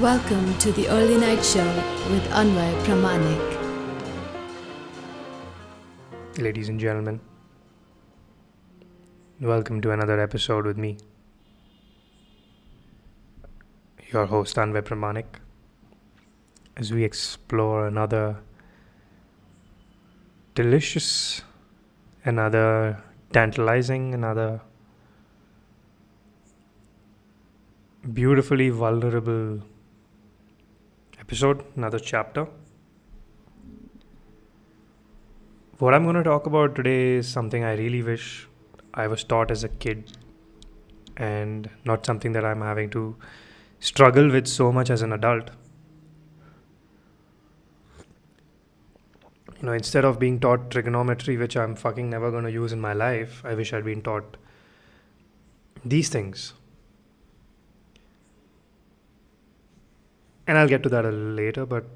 Welcome to the Early Night Show with Anway Pramanik. Ladies and gentlemen, welcome to another episode with me, your host Anway Pramanik, as we explore another delicious, another tantalizing, another beautifully vulnerable episode, another chapter. What I'm going to talk about today is something I really wish I was taught as a kid and not something that I'm having to struggle with so much as an adult. Instead of being taught trigonometry, which I'm fucking never going to use in my life, I wish I'd been taught these things. And I'll get to that a little later, but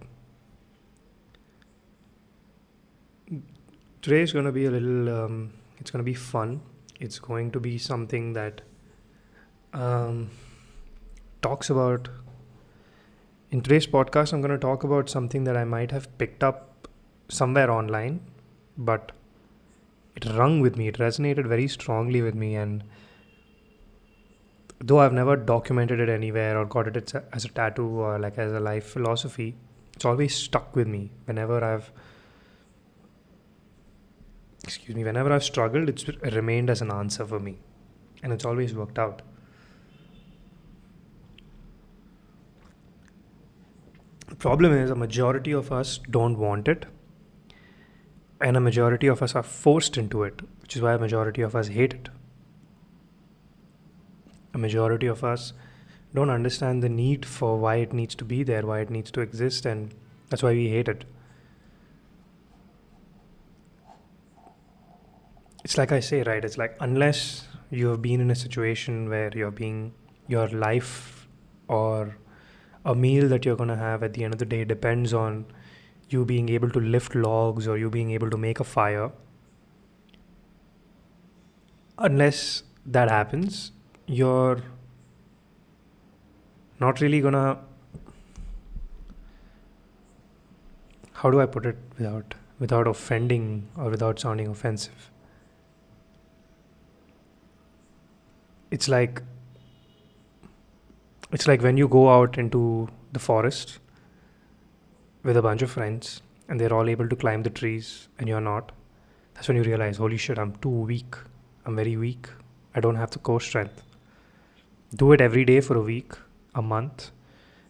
today is going to be a little, it's going to be fun. It's going to be something that talks about, in today's podcast, I'm going to talk about something that I might have picked up somewhere online, but it rung with me, it resonated very strongly with me, and though I've never documented it anywhere or got it as a tattoo or like as a life philosophy, it's always stuck with me. Whenever I've struggled, it's remained as an answer for me, and it's always worked out. The problem is a majority of us don't want it, and a majority of us are forced into it, which is why a majority of us hate it. A majority of us don't understand the need for why it needs to be there, why it needs to exist, and that's why we hate it. It's like I say, right? It's like unless you have been in a situation where your life or a meal that you're going to have at the end of the day depends on you being able to lift logs or you being able to make a fire. Unless that happens, you're not really gonna, how do I put it without offending or without sounding offensive? It's like when you go out into the forest with a bunch of friends and they're all able to climb the trees and you're not. That's when you realize, holy shit, I'm too weak. I'm very weak. I don't have the core strength. Do it every day for a week, a month.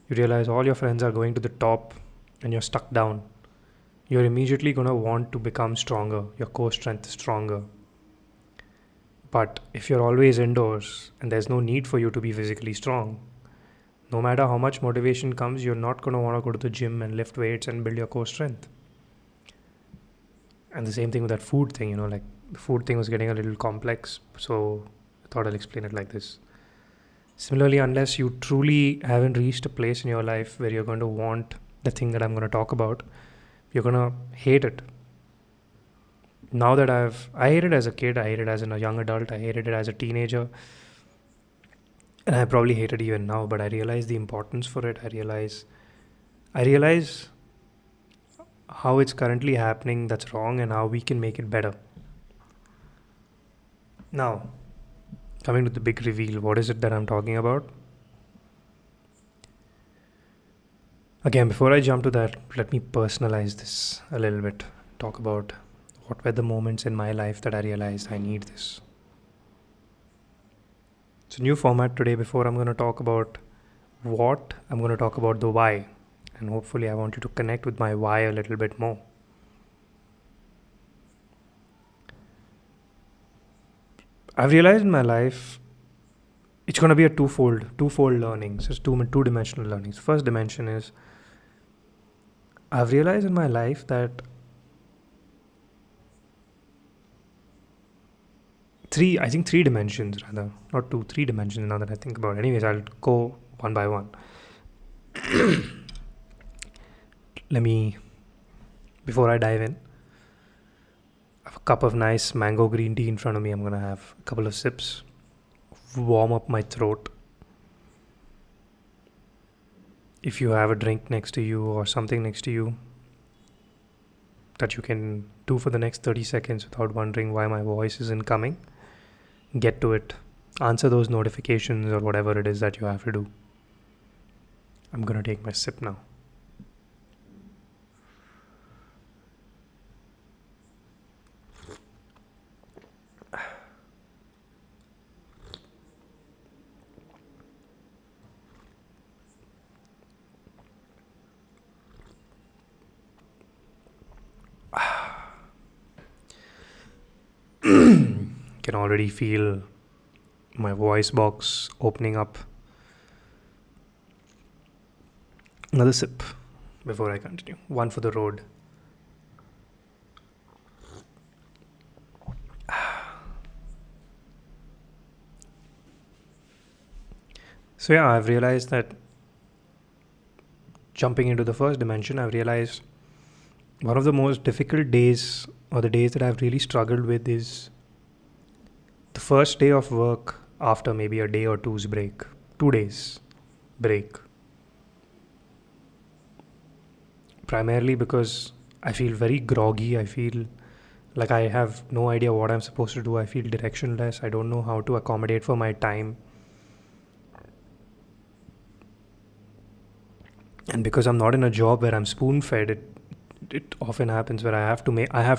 You realize all your friends are going to the top and you're stuck down. You're immediately going to want to become stronger. Your core strength is stronger. But if you're always indoors and there's no need for you to be physically strong, no matter how much motivation comes, you're not going to want to go to the gym and lift weights and build your core strength. And the same thing with that food thing, like the food thing was getting a little complex, so I thought I'll explain it like this. Similarly, unless you truly haven't reached a place in your life where you're going to want the thing that I'm going to talk about, you're going to hate it. Now that I hated it as a kid, I hated it as a young adult, I hated it as a teenager, and I probably hate it even now, but I realize the importance for it. I realize how it's currently happening that's wrong and how we can make it better. Now, coming to the big reveal, what is it that I'm talking about? Again, before I jump to that, let me personalize this a little bit. Talk about what were the moments in my life that I realized I need this. It's a new format today. Before I'm going to talk about what, I'm going to talk about the why. And hopefully I want you to connect with my why a little bit more. I've realized in my life, it's going to be a twofold learning. So it's two-dimensional learning. The first dimension is, I've realized in my life that three dimensions rather, not two, three dimensions now that I think about it. Anyways, I'll go one by one. Before I dive in, I have a cup of nice mango green tea in front of me. I'm going to have a couple of sips, warm up my throat. if you have a drink next to you or something next to you that you can do for the next 30 seconds without wondering why my voice isn't coming, get to it. Answer those notifications or whatever it is that you have to do. I'm gonna take my sip now. Can already feel my voice box opening up. Another sip before I continue. One for the road. So yeah, I've realized that jumping into the first dimension, I've realized one of the most difficult days, or the days that I've really struggled with, is the first day of work after maybe a day or two's break. 2 days break. Primarily because I feel very groggy. I feel like I have no idea what I'm supposed to do. I feel directionless. I don't know how to accommodate for my time. And because I'm not in a job where I'm spoon-fed, it often happens where I have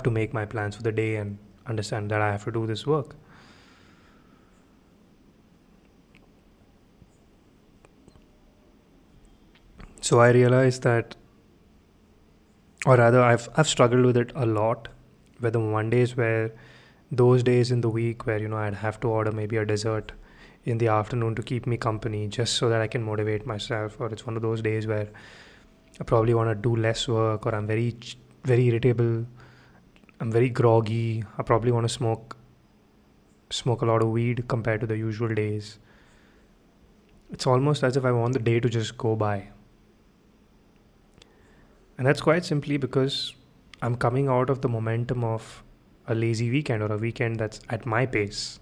to make my plans for the day and understand that I have to do this work. So I realized that, or rather, I've struggled with it a lot. Where the Mondays where those days in the week where I'd have to order maybe a dessert in the afternoon to keep me company, just so that I can motivate myself. Or it's one of those days where I probably want to do less work, or I'm very irritable. I'm very groggy. I probably want to smoke a lot of weed compared to the usual days. It's almost as if I want the day to just go by. And that's quite simply because I'm coming out of the momentum of a lazy weekend, or a weekend that's at my pace.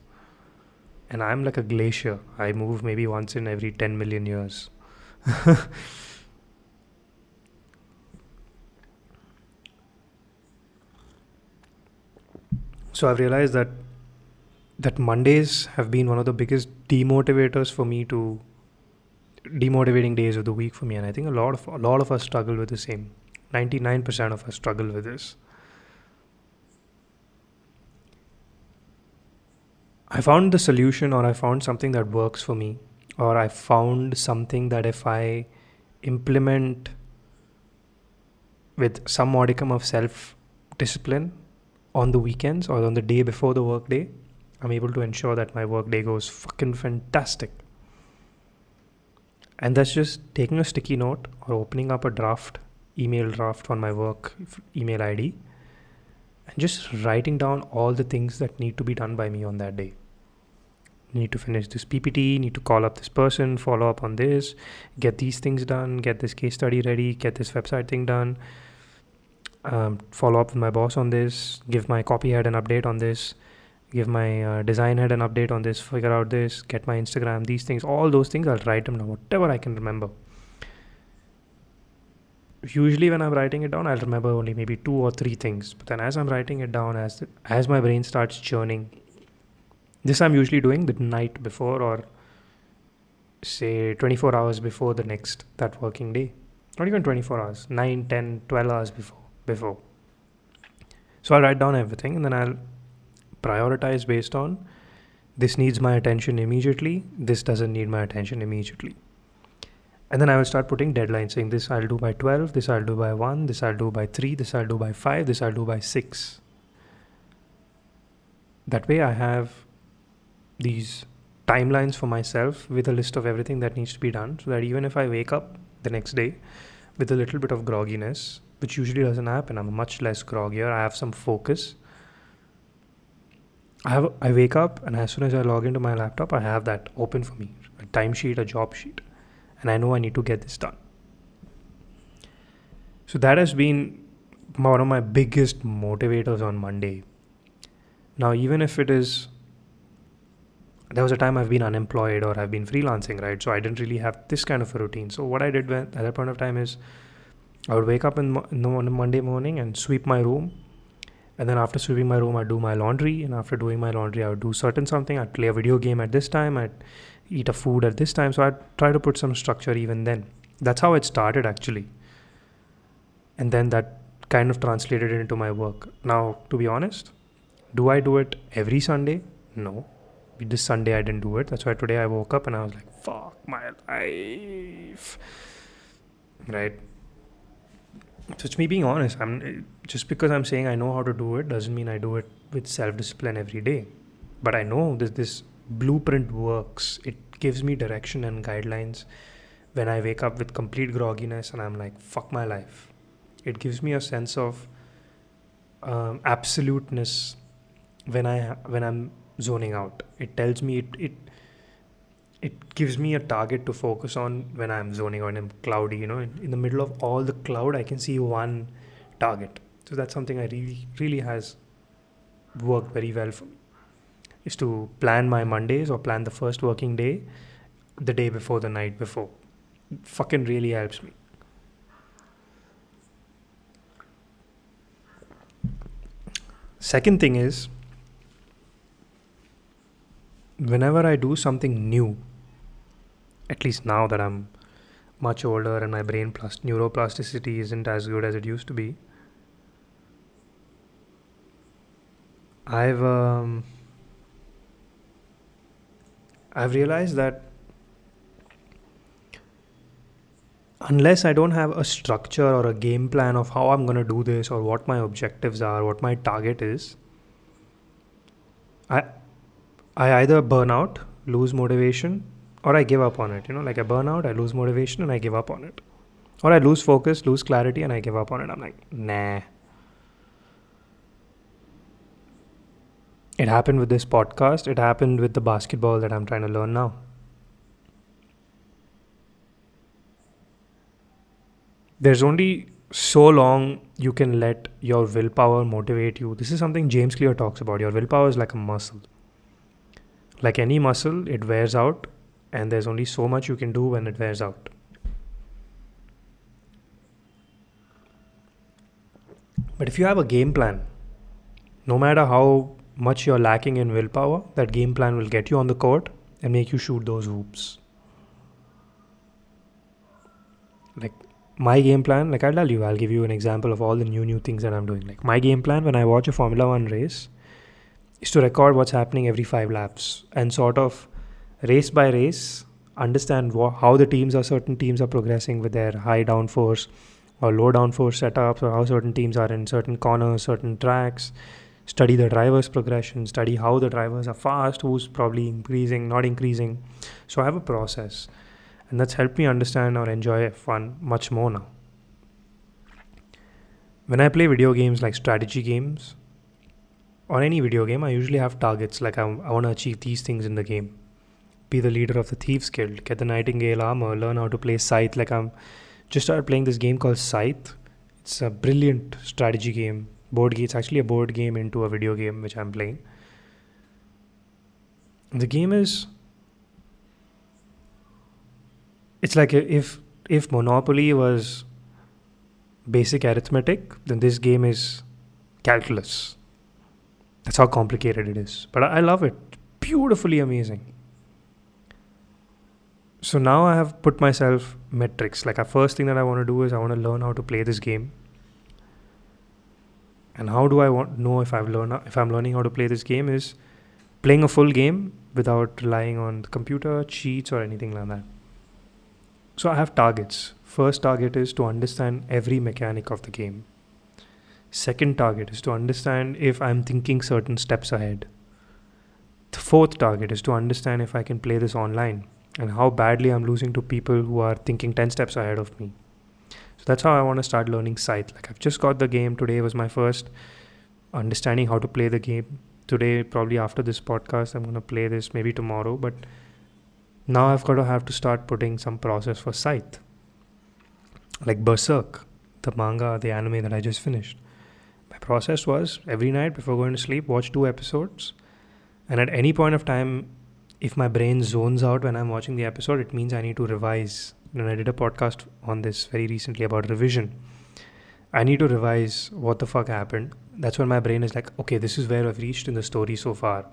And I'm like a glacier. I move maybe once in every 10 million years. So I've realized that Mondays have been one of the biggest demotivating days of the week for me. And I think a lot of us struggle with the same. 99% of us struggle with this. I found the solution, or I found something that works for me, or I found something that if I implement with some modicum of self-discipline on the weekends or on the day before the work day, I'm able to ensure that my work day goes fucking fantastic. And that's just taking a sticky note or opening up a email draft on my work email ID, and just writing down all the things that need to be done by me on that day. Need to finish this PPT, need to call up this person, follow up on this, get these things done, get this case study ready, get this website thing done, follow up with my boss on this, give my copy head an update on this, give my design head an update on this, figure out this, get my Instagram, these things, all those things I'll write them down, whatever I can remember. Usually when I'm writing it down, I'll remember only maybe 2 or 3 things. But then as I'm writing it down, as my brain starts churning, this I'm usually doing the night before, or say 24 hours before that working day. Not even 24 hours, 9, 10, 12 hours before. So I'll write down everything, and then I'll prioritize based on this needs my attention immediately, this doesn't need my attention immediately. And then I will start putting deadlines, saying this I'll do by 12, this I'll do by 1, this I'll do by 3, this I'll do by 5, this I'll do by 6. That way I have these timelines for myself with a list of everything that needs to be done, so that even if I wake up the next day with a little bit of grogginess, which usually doesn't happen, I'm much less groggier, I have some focus. I wake up, and as soon as I log into my laptop, I have that open for me, a timesheet, a job sheet. And I know I need to get this done. So that has been one of my biggest motivators on Monday. Now, even if it is there was a time I've been unemployed or I've been freelancing, right? So I didn't really have this kind of a routine. So what I did at that point of time is I would wake up on a Monday morning and sweep my room. And then after sweeping my room, I'd do my laundry. And after doing my laundry, I would do something. I'd play a video game at this time. I'd eat a food at this time. So I'd try to put some structure even then. That's how it started actually. And then that kind of translated into my work. Now, to be honest, do I do it every Sunday? No. This Sunday I didn't do it. That's why today I woke up and I was like, fuck my life. Right? So it's me being honest. Just because I'm saying I know how to do it doesn't mean I do it with self-discipline every day. But I know this blueprint works. It gives me direction and guidelines when I wake up with complete grogginess and I'm like, fuck my life. It gives me a sense of absoluteness when I'm zoning out. It tells me it gives me a target to focus on when I'm zoning out and I'm cloudy. In the middle of all the cloud, I can see one target. So that's something I really has worked very well for me. Is to plan my Mondays or plan the first working day the day before, the night before. It fucking really helps me. Second thing is, whenever I do something new, at least now that I'm much older and my brain plus neuroplasticity isn't as good as it used to be, I've realized that unless I don't have a structure or a game plan of how I'm going to do this or what my objectives are, what my target is, I either burn out, lose motivation, or I give up on it. Like I burn out, I lose motivation and I give up on it. Or I lose focus, lose clarity and I give up on it. I'm like, nah. It happened with this podcast. It happened with the basketball that I'm trying to learn now. There's only so long you can let your willpower motivate you. This is something James Clear talks about. Your willpower is like a muscle. Like any muscle, it wears out, and there's only so much you can do when it wears out. But if you have a game plan, no matter how much you're lacking in willpower, that game plan will get you on the court and make you shoot those hoops. Like my game plan, like I'll give you an example of all the new things that I'm doing. Like my game plan when I watch a Formula 1 race is to record what's happening every 5 laps and sort of race by race understand how certain teams are progressing with their high downforce or low downforce setups, or how certain teams are in certain corners, certain tracks. Study the drivers' progression, study how the drivers are fast, who's probably increasing, not increasing. So I have a process, and that's helped me understand or enjoy F1 much more now. When I play video games like strategy games or any video game, I usually have targets. Like I want to achieve these things in the game. Be the leader of the Thieves Guild, get the Nightingale armor, learn how to play Scythe. Like I'm just started playing this game called Scythe. It's a brilliant strategy game. Board game. It's actually a board game into a video game which I'm playing. The game is, it's like if Monopoly was basic arithmetic, then this game is calculus. That's how complicated it is. But I love it. Beautifully amazing. So now I have put myself metrics. Like a first thing that I want to do is I want to learn how to play this game. And how do I know if I'm learning how to play this game is playing a full game without relying on the computer, cheats or anything like that. So I have targets. First target is to understand every mechanic of the game. Second target is to understand if I'm thinking certain steps ahead. The fourth target is to understand if I can play this online and how badly I'm losing to people who are thinking 10 steps ahead of me. So that's how I want to start learning Scythe. Like I've just got the game. Today was my first understanding how to play the game. Today, probably after this podcast, I'm going to play this maybe tomorrow. But now I've got to have to start putting some process for Scythe. Like Berserk, the manga, the anime that I just finished. My process was every night before going to sleep, watch 2 episodes. And at any point of time, if my brain zones out when I'm watching the episode, it means I need to revise. And I did a podcast on this very recently about revision. I need to revise what the fuck happened. That's when my brain is like, okay, this is where I've reached in the story so far.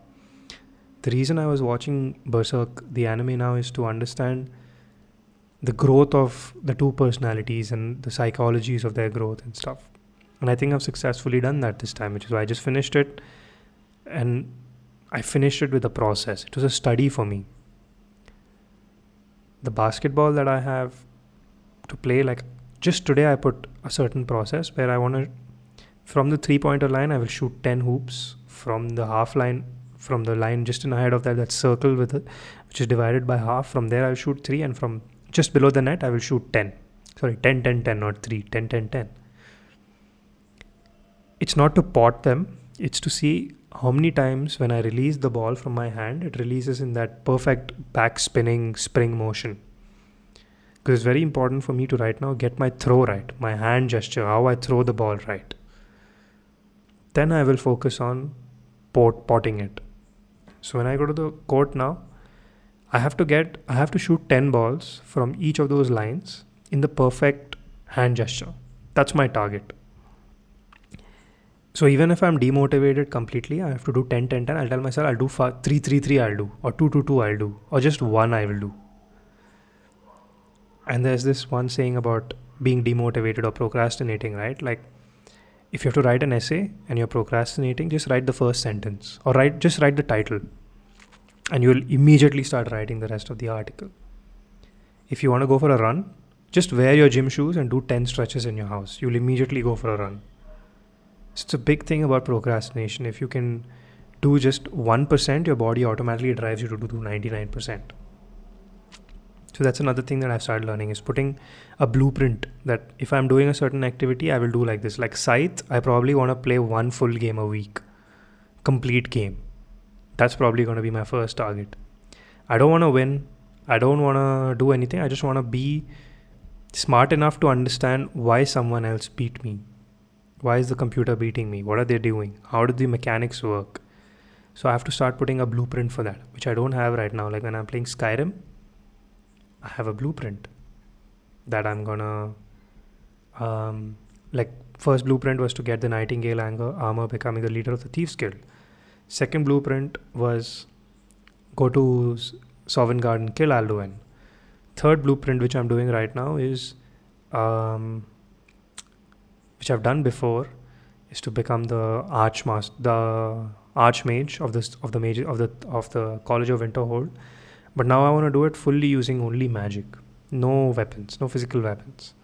The reason I was watching Berserk, the anime now, is to understand the growth of the two personalities and the psychologies of their growth and stuff. And I think I've successfully done that this time, which is why I just finished it. And I finished it with a process. It was a study for me. The basketball that I have to play, like just today I put a certain process where I want to, from the 3-pointer line, I will shoot 10 hoops. From the half line, from the line just in ahead of that circle with it, which is divided by half, from there I'll shoot 3, and from just below the net I will shoot 10. Sorry, 10, 10, 10, not 3, 10, 10, 10. It's not to pot them, it's to see how many times when I release the ball from my hand, it releases in that perfect back spinning spring motion. Because it's very important for me to right now get my throw right, my hand gesture, how I throw the ball right. Then I will focus on potting it. So when I go to the court now, I have to shoot 10 balls from each of those lines in the perfect hand gesture. That's my target. So even if I'm demotivated completely, I have to do 10, 10, 10. I'll tell myself I'll do 3, 3, 3 I'll do, or 2, 2, 2 I'll do, or just 1 I will do. And there's this one saying about being demotivated or procrastinating, right? Like if you have to write an essay and you're procrastinating, just write the first sentence, or just write the title, and you'll immediately start writing the rest of the article. If you want to go for a run, just wear your gym shoes and do 10 stretches in your house. You'll immediately go for a run. It's a big thing about procrastination. If you can do just 1%, your body automatically drives you to do 99%. So that's another thing that I've started learning, is putting a blueprint that if I'm doing a certain activity, I will do like this. Like Scythe, I probably want to play 1 full game a week. Complete game. That's probably going to be my first target. I don't want to win. I don't want to do anything. I just want to be smart enough to understand why someone else beat me. Why is the computer beating me? What are they doing? How do the mechanics work? So I have to start putting a blueprint for that, which I don't have right now. Like when I'm playing Skyrim, I have a blueprint that I'm gonna first blueprint was to get the Nightingale armor, becoming the leader of the Thieves Guild. Second blueprint was go to Sovngarde and kill Alduin. Third blueprint, which I'm doing right now, is which I've done before, is to become the archmage of the College of Winterhold. But now I want to do it fully using only magic, no weapons, no physical weapons.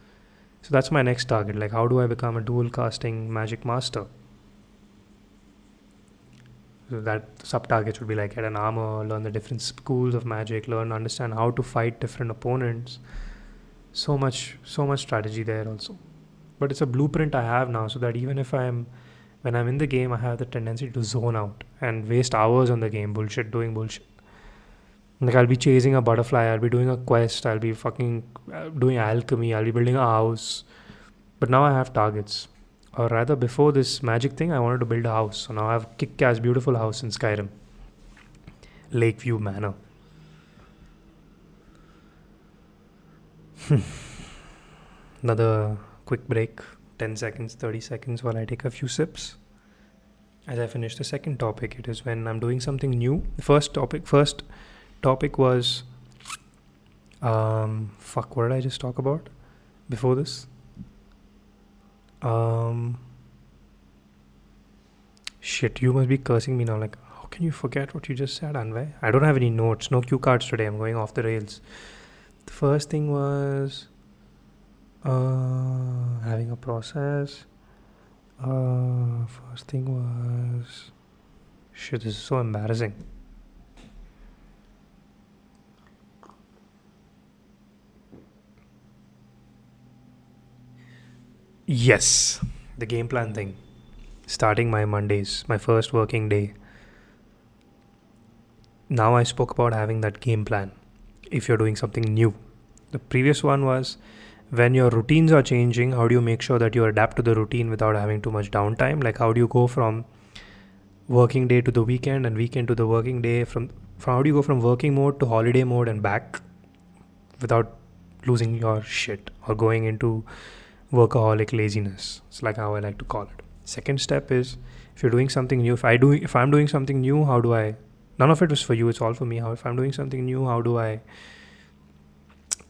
So that's my next target. Like, how do I become a dual casting magic master? So that sub-targets would be like get an armor, learn the different schools of magic, understand how to fight different opponents. So much strategy there also. But it's a blueprint I have now, so that even when I'm in the game, I have the tendency to zone out and waste hours on the game, doing bullshit. Like I'll be chasing a butterfly, I'll be doing a quest, I'll be fucking doing alchemy, I'll be building a house. But now I have targets. Or rather, before this magic thing, I wanted to build a house. So now I have a kick-ass beautiful house in Skyrim. Lakeview Manor. Another quick break, 10 seconds, 30 seconds while I take a few sips. As I finish the second topic, it is when I'm doing something new. The first topic was what did I just talk about before this? Shit, you must be cursing me now. Like, how can you forget what you just said, Anway? I don't have any notes, no cue cards today. I'm going off the rails. The first thing was having a process. First thing was shit, this is so embarrassing. Yes, the game plan thing. Starting my Mondays, my first working day. Now I spoke about having that game plan if you're doing something new. The previous one was when your routines are changing, how do you make sure that you adapt to the routine without having too much downtime? Like how do you go from working day to the weekend and weekend to the working day, from how do you go from working mode to holiday mode and back without losing your shit or going into workaholic laziness? It's like how I like to call it. Second step is, if you're doing something new, if I'm doing something new, how do I, none of it was for you, it's all for me. How, if I'm doing something new, how do I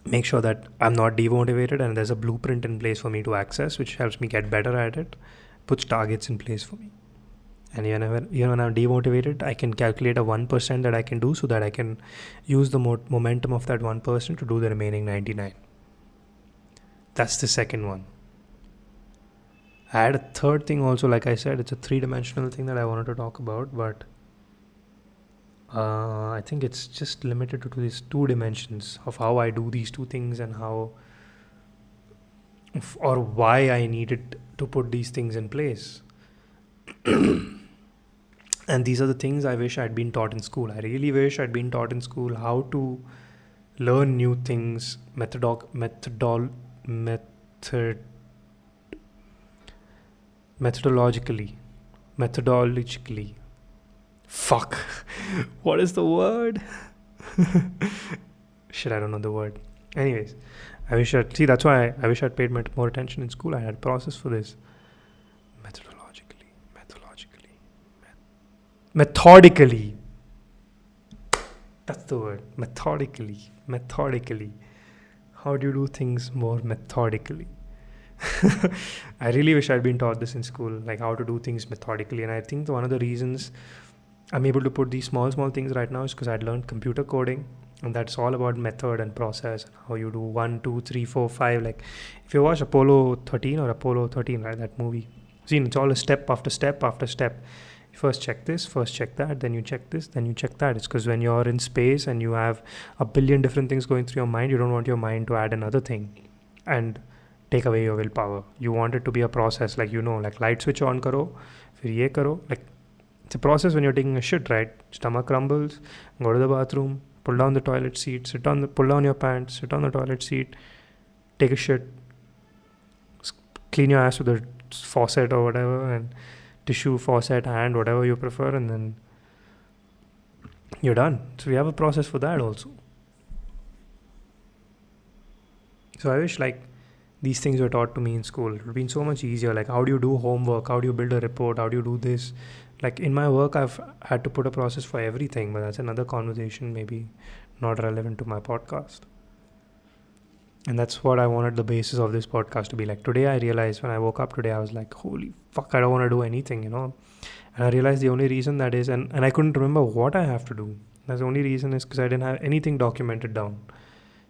make sure that I'm not demotivated and there's a blueprint in place for me to access, which helps me get better at it, puts targets in place for me. And even when I'm demotivated, I can calculate a 1% that I can do so that I can use the momentum of that 1% to do the remaining 99. That's the second one. I had a third thing also, like I said, it's a 3-dimensional thing that I wanted to talk about, but I think it's just limited to these 2 dimensions of how I do these 2 things and how or why I needed to put these things in place. And these are the things I wish I'd been taught in school. I really wish I'd been taught in school how to learn new things methodologically. Fuck. What is the word? Shit, I don't know the word. Anyways, that's why I wish I'd paid more attention in school. I had a process for this. Methodically. That's the word. Methodically. How do you do things more methodically? I really wish I'd been taught this in school, like how to do things methodically. And I think one of the reasons I'm able to put these small things right now is because I'd learned computer coding, and that's all about method and process and how you do 1, 2, 3, 4, 5. Like if you watch Apollo 13 or Apollo 13, right, that movie, see, it's all a step after step after step. You first check this, first check that, then you check this, then you check that. It's because when you're in space and you have a billion different things going through your mind, you don't want your mind to add another thing and take away your willpower. You want it to be a process, like, like light switch on karo, fir ye karo. Like, it's a process when you're taking a shit, right? Stomach rumbles, go to the bathroom, pull down the toilet seat, pull down your pants, sit on the toilet seat, take a shit, clean your ass with a faucet or whatever, and tissue, faucet, hand, whatever you prefer, and then you're done. So we have a process for that also. So I wish these things were taught to me in school. It would have been so much easier. Like, how do you do homework? How do you build a report? How do you do this? Like, in my work, I've had to put a process for everything, but that's another conversation, maybe not relevant to my podcast. And that's what I wanted the basis of this podcast to be. Like, today I realized, when I woke up today, I was like, holy fuck, I don't want to do anything, And I realized the only reason that is, and I couldn't remember what I have to do. That's the only reason is because I didn't have anything documented down.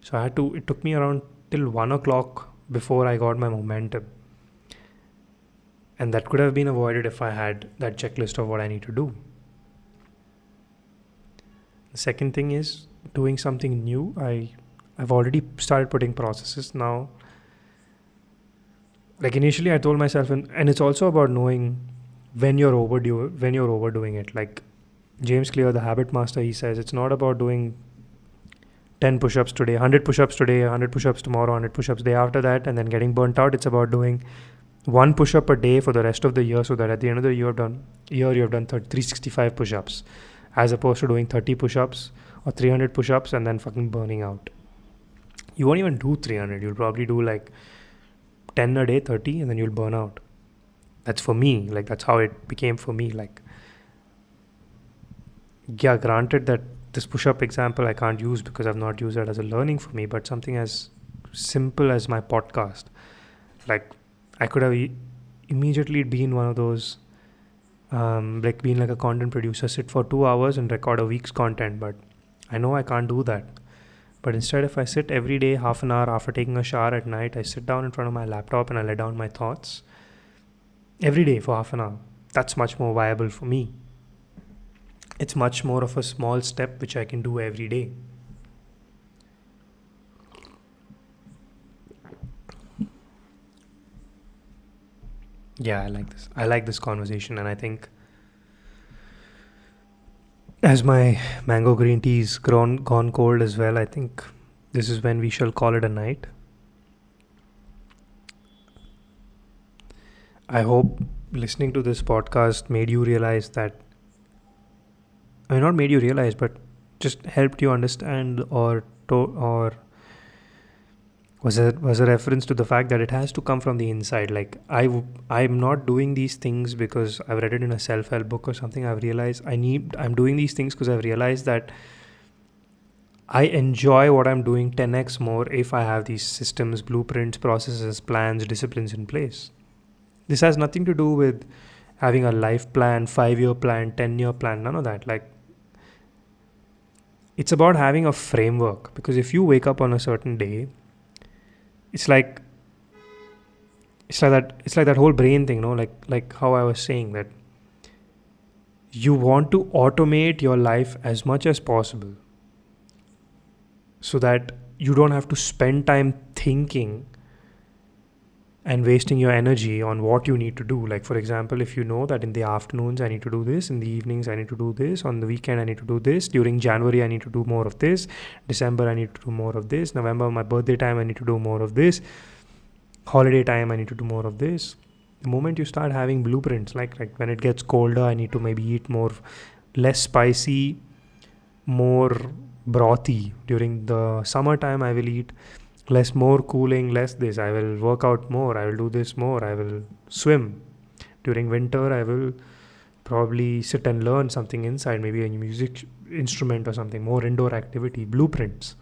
So it took me around till 1 o'clock before I got my momentum. And that could have been avoided if I had that checklist of what I need to do. The second thing is doing something new. I've already started putting processes now. Like, initially I told myself, and it's also about knowing when you're overdoing it. Like James Clear, the habit master, he says it's not about doing 10 push-ups today, 100 push-ups today, 100 push-ups tomorrow, 100 push-ups day after that, and then getting burnt out. It's about doing 1 push-up a day for the rest of the year, so that at the end of the year you've done 365 push-ups, as opposed to doing 30 push-ups or 300 push-ups and then fucking burning out. You won't even do 300. You'll probably do like 10 a day, 30, and then you'll burn out. That's for me. Like, that's how it became for me. Like, yeah, granted that this push-up example I can't use because I've not used it as a learning for me, but something as simple as my podcast. Like, I could have immediately been one of those, being like a content producer, sit for 2 hours and record a week's content, but I know I can't do that. But instead, if I sit every day, half an hour after taking a shower at night, I sit down in front of my laptop and I lay down my thoughts every day for half an hour. That's much more viable for me. It's much more of a small step which I can do every day. Yeah, I like this. I like this conversation, and I think as my mango green tea's gone cold as well, I think this is when we shall call it a night. I hope listening to this podcast made you realize that, not made you realize, but just helped you understand, or was a reference to the fact that it has to come from the inside. Like I'm not doing these things because I've read it in a self-help book or something. I've realized I'm doing these things because I've realized that I enjoy what I'm doing 10x more if I have these systems, blueprints, processes, plans, disciplines in place. This has nothing to do with having a life plan, 5-year plan, 10-year plan, none of that. Like, it's about having a framework, because if you wake up on a certain day, it's like that whole brain thing, no? Like how I was saying, that you want to automate your life as much as possible so that you don't have to spend time thinking and wasting your energy on what you need to do. Like, for example, if you know that in the afternoons I need to do this, in the evenings I need to do this, on the weekend I need to do this, during January I need to do more of this, December I need to do more of this, November, my birthday time, I need to do more of this, holiday time I need to do more of this. The moment you start having blueprints, like when it gets colder, I need to maybe eat more, less spicy, more brothy. During the summertime I will eat less, more cooling, less this. I will work out more, I will do this more, I will swim. During winter I will probably sit and learn something inside, maybe a music instrument or something, more indoor activity. Blueprints.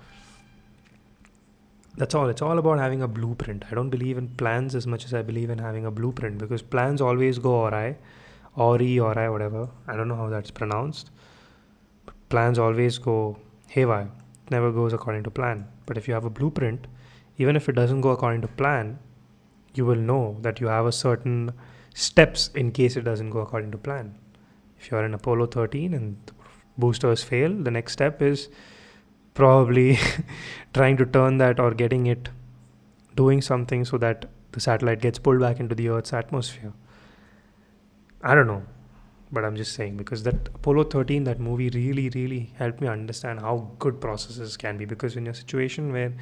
That's all. It's all about having a blueprint. I don't believe in plans as much as I believe in having a blueprint, because plans always go awry, whatever. I don't know how that's pronounced. But plans always go haywire. It never goes according to plan. But if you have a blueprint, even if it doesn't go according to plan, you will know that you have a certain steps in case it doesn't go according to plan. If you're in Apollo 13 and boosters fail, the next step is probably trying to turn that, or doing something so that the satellite gets pulled back into the Earth's atmosphere. I don't know, but I'm just saying, because that Apollo 13, that movie really, really helped me understand how good processes can be. Because when you're in a situation where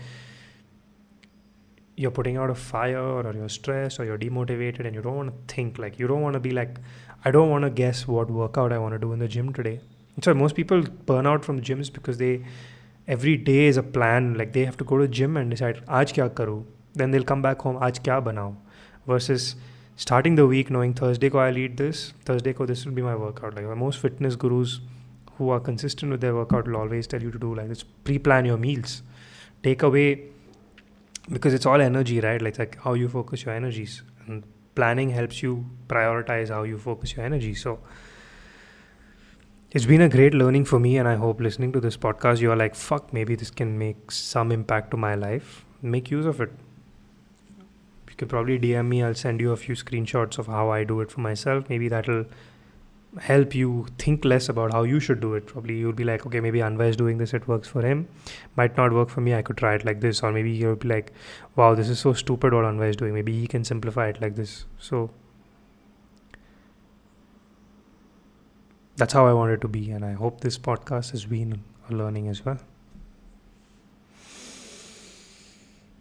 you're putting out a fire, or you're stressed, or you're demotivated, and you don't want to think, like, you don't want to be like, I don't want to guess what workout I want to do in the gym today. So most people burn out from gyms because every day is a plan. Like, they have to go to the gym and decide, aaj kya karu? Then they'll come back home, aaj kya banao? Versus starting the week knowing Thursday ko I'll eat this, Thursday ko this will be my workout. Like, most fitness gurus who are consistent with their workout will always tell you to do like this: pre-plan your meals, take away, because it's all energy, right? Like how you focus your energies, and planning helps you prioritize how you focus your energy. So it's been a great learning for me, and I hope listening to this podcast you are like, fuck, maybe this can make some impact to my life. Make use of it. You could probably DM me. I'll send you a few screenshots of how I do it for myself. Maybe that'll help you think less about how you should do it. Probably you'll be like, okay, maybe Anway is doing this, it works for him, might not work for me, I could try it like this. Or maybe you'll be like, wow, this is so stupid what Anway is doing, maybe he can simplify it like this. So that's how I want it to be, and I hope this podcast has been a learning as well.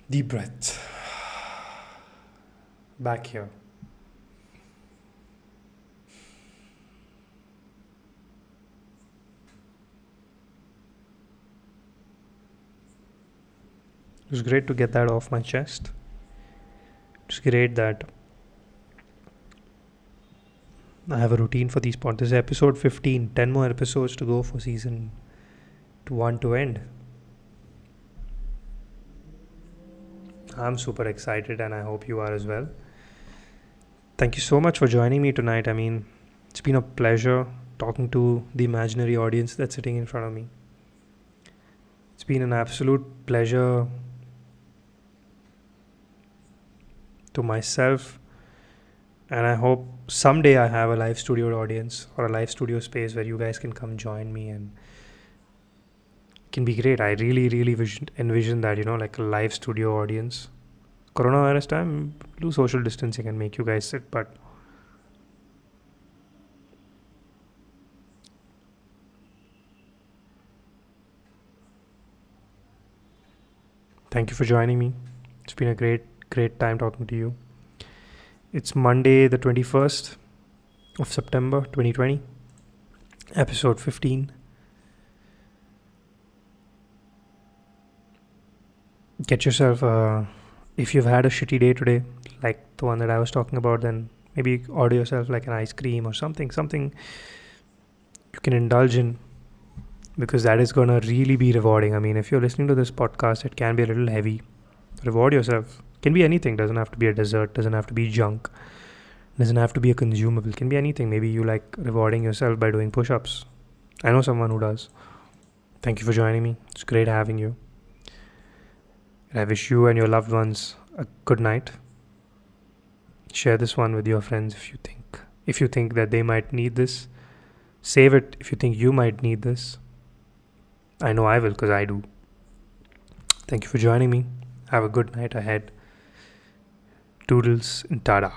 Deep breath. Back here. It was great to get that off my chest. It's great that I have a routine for these podcasts. This is episode 15, 10 more episodes to go for season 1 to end. I'm super excited, and I hope you are as well. Thank you so much for joining me tonight. I mean, it's been a pleasure talking to the imaginary audience that's sitting in front of me. It's been an absolute pleasure to myself, and I hope someday I have a live studio audience, or a live studio space where you guys can come join me, and it can be great. I really, really envision that, like a live studio audience. Coronavirus time, do social distancing and make you guys sit, but thank you for joining me. It's been a great time talking to you. It's Monday, the 21st of September 2020, episode 15. Get yourself if you've had a shitty day today, like the one that I was talking about, then maybe order yourself like an ice cream or something you can indulge in, because that is going to really be rewarding. I mean, if you're listening to this podcast, it can be a little heavy. Reward yourself. Can be anything. Doesn't have to be a dessert. Doesn't have to be junk. Doesn't have to be a consumable. Can be anything. Maybe you like rewarding yourself by doing push-ups. I know someone who does. Thank you for joining me. It's great having you. And I wish you and your loved ones a good night. Share this one with your friends if you think that they might need this. Save it if you think you might need this. I know I will, because I do. Thank you for joining me. Have a good night ahead. Toodles and tada.